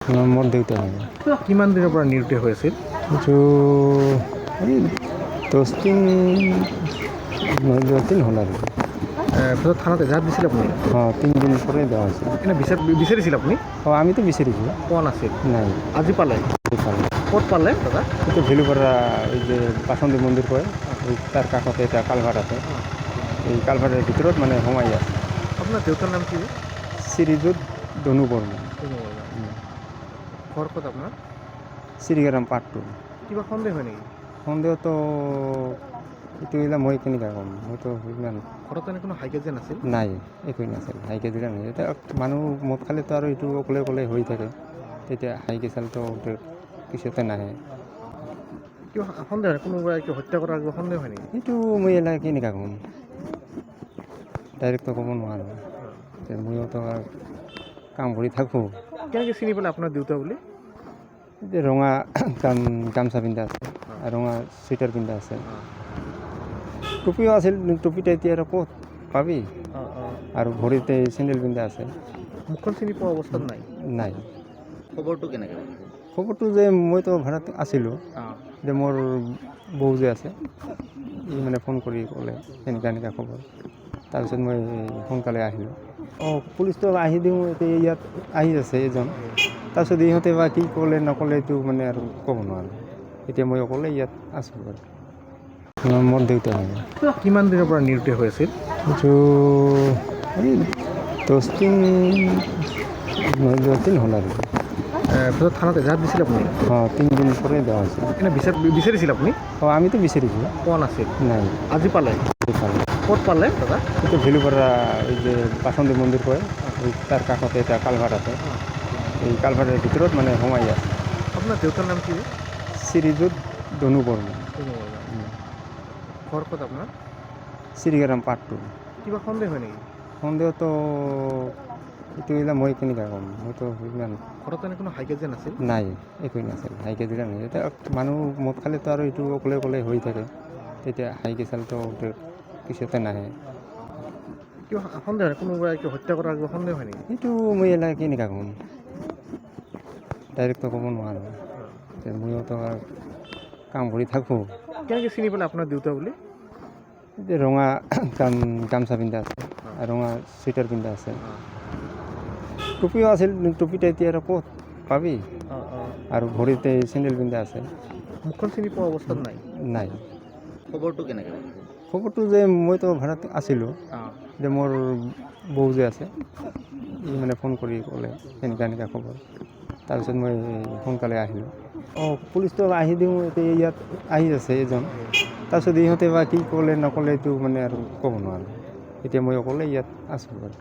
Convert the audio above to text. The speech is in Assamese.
মোৰ দেউতা হয়। কিমান দিনৰ পৰা নিৰুদ্দেশ হৈ আছিল? এইটো এই 10 দিন 9 দিন হ'ল আৰু। পিছত থানাত এজাহাৰ দিছিল আপুনি? 3 দিন পৰে দেওয়া হয়েছে। এনে বিচাৰিছিল আপুনি? আমি তো বিচাৰিছোঁ। পোৱা নাছিল? নাই আজি পালে? পালে। ক'ত পালে দাদা? এইটো ভেলুপাৰা এই যে বাসন্তী মন্দিৰ কয় এই তাৰ কাষতে এটা কালভাৰ আছে। এই কালভাৰৰ ভিতৰত মানে সোমাই আছে। আপোনাৰ দেউতাৰ নাম কি? শ্ৰীযুত ধনু বৰ্মন। ঘৰ ক'ত আপোনাৰ? শ্ৰীগ্ৰাম পাটটো। কিবা সন্দেহ হয় নেকি? সন্দেহতো এইটো মই কেনেকৈ ক'ম, মইতো ইমান ঘৰত এনে কোনো হাই কাজিয়া নাছিল? নাই, একোৱেই নাছিল। হাই কাজিয়া নাই। এতিয়া মানুহ মদ খালেতো আৰু এইটো অকলে অকলে হৈ থাকে। তেতিয়া হাই কাজিয়াটো পিছতে নাহে। কিবা সন্দেহ হয়, কোনোবাই হত্যা কৰাৰ কিবা সন্দেহ হয় নেকি? এইটো মই এনে কেনেকৈ ক'ম, ডাইৰেক্টটো ক'ব নোৱাৰোঁ। মইতো কাম কৰি থাকোঁ। কেনেকৈ চিনি পালে আপোনাৰ দেউতা বুলি? যে ৰঙা গামছা পিন্ধা আছে আৰু ৰঙা চুৱেটাৰ পিন্ধা আছে। টুপিও আছিল, টুপিটা এতিয়া আৰু ক'ত পাবি। আৰু ভৰিতে চেণ্ডেল পিন্ধা আছে। মুখখন চিনি পোৱা অৱস্থাত নাই? নাই। খবৰটো কেনেকৈ? খবৰটো যে মইতো ভাড়াত আছিলোঁ, যে মোৰ বৌ যে আছে, ই মানে ফোন কৰি ক'লে এনেকুৱা খবৰ। তাৰপিছত মই সোনকালে আহিলোঁ। পুলিচটো আহি দিওঁ, এতিয়া ইয়াত আহি আছে এজন। তাৰপিছত ইহঁতে বা কি ক'লে নক'লে এইটো মানে আৰু ক'ব নোৱাৰোঁ। এতিয়া মই অকলে ইয়াত আছোঁ বাৰু। মোৰ দেউতা হয়। কিমান দিনৰ পৰা নিৰুদ্দেশ হৈ আছিল? এইটো এই 10 দিন 9 দিন হ'ল আৰু। পিছত থানাত এজাহাৰ দিছিল আপুনি? 3 দিন পৰে দেওয়া হয়েছে। এনে বিচাৰিছিল আপুনি? আমি তো বিচাৰিছোঁ। পোৱা নাছিল? নাই আজি পালে? পালে। ক'ত পালে দাদা? এইটো ভেলুপাৰা এই যে বাসন্তী মন্দিৰ কয় এই তাৰ কাষতে এটা কালভাৰ আছে। এই কালভাৰৰ ভিতৰত মানে সোমাই আছে। আপোনাৰ দেউতাৰ নাম কি? শ্ৰীযুত ধনু বৰ্মন। ঘৰ ক'ত আপোনাৰ? শ্ৰীগ্ৰাম পাটটো। কিবা সন্দেহ হয় নেকি? সন্দেহতো এইটো মই কেনেকৈ ক'ম, মইতো ইমান ঘৰত এনে কোনো হাই কাজিয়া নাছিল? নাই, একোৱেই নাছিল। হাই কাজিয়া নাই। এতিয়া মানুহ মদ খালেতো আৰু এইটো অকলে অকলে হৈ থাকে। তেতিয়া হাই কাজিয়াটো পিছতে নাহে। কিবা সন্দেহ হয়, কোনোবাই হত্যা কৰাৰ কিবা সন্দেহ হয় নেকি? এইটো মই এনে কেনেকৈ ক'ম, ডাইৰেক্টটো ক'ব নোৱাৰোঁ। মইতো কাম কৰি থাকোঁ। কেনেকৈ চিনি পালে আপোনাৰ দেউতা বুলি? যে ৰঙা গামছা পিন্ধা আছে আৰু ৰঙা চুৱেটাৰ পিন্ধা আছে। টুপিও আছিল, টুপিটা এতিয়া আৰু ক'ত পাবি। আৰু ভৰিতে চেণ্ডেল পিন্ধা আছে। মুখখন চিনি পোৱা অৱস্থাত নাই? নাই। খবৰটো কেনেকৈ? খবৰটো যে মইতো ভাড়াত আছিলোঁ, যে মোৰ বৌ যে আছে, ই মানে ফোন কৰি ক'লে এনেকুৱা খবৰ। তাৰপিছত মই সোনকালে আহিলোঁ। পুলিচটো আহি দিওঁ, এতিয়া ইয়াত আহি আছে এজন। তাৰপিছত ইহঁতে বা কি ক'লে নক'লে এইটো মানে আৰু ক'ব নোৱাৰোঁ। এতিয়া মই অকলে ইয়াত আছোঁ বাৰু।